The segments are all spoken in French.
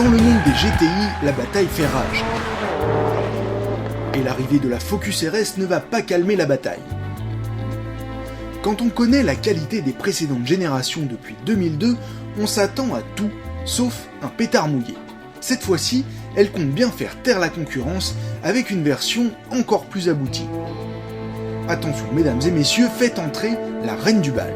Dans le monde des GTI, la bataille fait rage. Et l'arrivée de la Focus RS ne va pas calmer la bataille. Quand on connaît la qualité des précédentes générations depuis 2002, on s'attend à tout, sauf un pétard mouillé. Cette fois-ci, elle compte bien faire taire la concurrence avec une version encore plus aboutie. Attention mesdames et messieurs, faites entrer la reine du bal.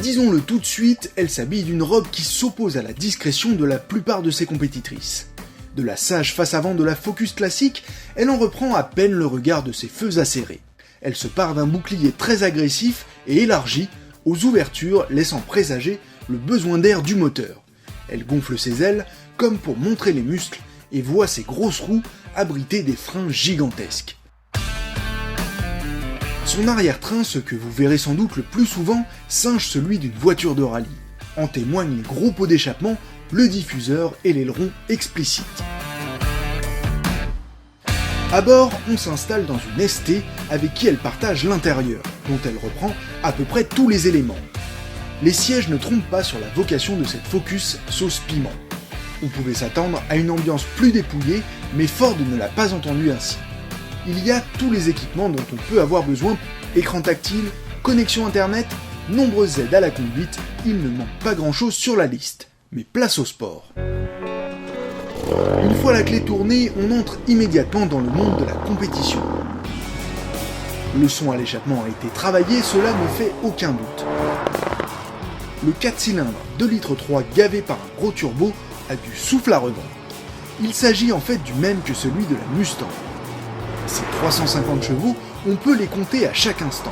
Disons-le tout de suite, elle s'habille d'une robe qui s'oppose à la discrétion de la plupart de ses compétitrices. De la sage face avant de la Focus classique, elle en reprend à peine le regard de ses feux acérés. Elle se pare d'un bouclier très agressif et élargi, aux ouvertures laissant présager le besoin d'air du moteur. Elle gonfle ses ailes comme pour montrer les muscles et voit ses grosses roues abriter des freins gigantesques. Son arrière-train, ce que vous verrez sans doute le plus souvent, singe celui d'une voiture de rallye. En témoignent les gros pots d'échappement, le diffuseur et l'aileron explicite. À bord, on s'installe dans une ST avec qui elle partage l'intérieur, dont elle reprend à peu près tous les éléments. Les sièges ne trompent pas sur la vocation de cette Focus sauce piment. On pouvait s'attendre à une ambiance plus dépouillée, mais Ford ne l'a pas entendu ainsi. Il y a tous les équipements dont on peut avoir besoin, écran tactile, connexion internet, nombreuses aides à la conduite, il ne manque pas grand chose sur la liste. Mais place au sport. Une fois la clé tournée, on entre immédiatement dans le monde de la compétition. Le son à l'échappement a été travaillé, cela ne fait aucun doute. Le 4 cylindres 2,3 litres gavé par un gros turbo a du souffle à rebond. Il s'agit en fait du même que celui de la Mustang. Ces 350 chevaux, on peut les compter à chaque instant.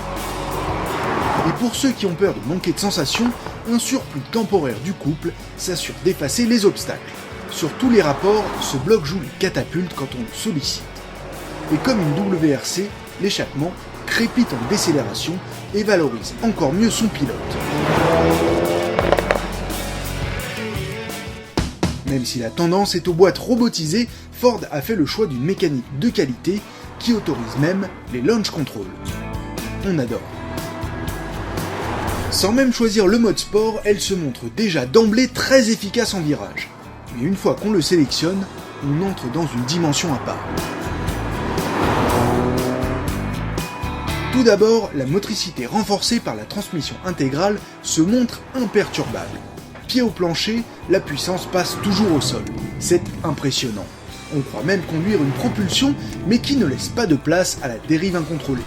Et pour ceux qui ont peur de manquer de sensations, un surplus temporaire du couple s'assure d'effacer les obstacles. Sur tous les rapports, ce bloc joue les catapultes quand on le sollicite. Et comme une WRC, l'échappement crépite en décélération et valorise encore mieux son pilote. Même si la tendance est aux boîtes robotisées, Ford a fait le choix d'une mécanique de qualité qui autorise même les launch control. On adore. Sans même choisir le mode sport, elle se montre déjà d'emblée très efficace en virage. Mais une fois qu'on le sélectionne, on entre dans une dimension à part. Tout d'abord, la motricité renforcée par la transmission intégrale se montre imperturbable. Pied au plancher, la puissance passe toujours au sol. C'est impressionnant. On croit même conduire une propulsion, mais qui ne laisse pas de place à la dérive incontrôlée.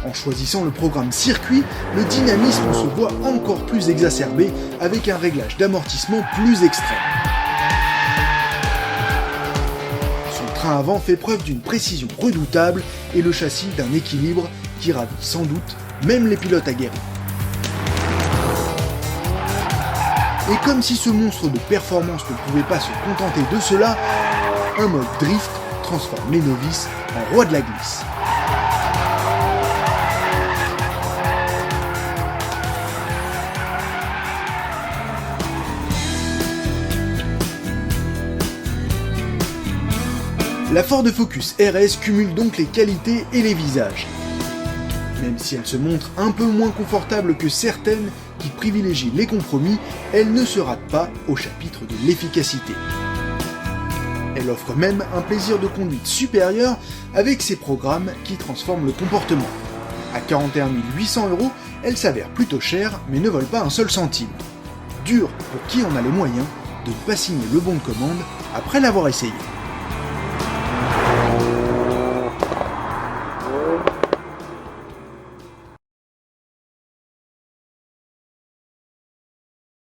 En choisissant le programme circuit, le dynamisme se voit encore plus exacerbé avec un réglage d'amortissement plus extrême. Son train avant fait preuve d'une précision redoutable et le châssis d'un équilibre qui ravit sans doute même les pilotes aguerris. Et comme si ce monstre de performance ne pouvait pas se contenter de cela, un mode drift transforme les novices en rois de la glisse. La Ford Focus RS cumule donc les qualités et les visages. Même si elle se montre un peu moins confortable que certaines qui privilégient les compromis, elle ne se rate pas au chapitre de l'efficacité. Elle offre même un plaisir de conduite supérieur avec ses programmes qui transforment le comportement. À 41 800 €, elle s'avère plutôt chère mais ne vole pas un seul centime. Dur pour qui en a les moyens de ne pas signer le bon de commande après l'avoir essayé.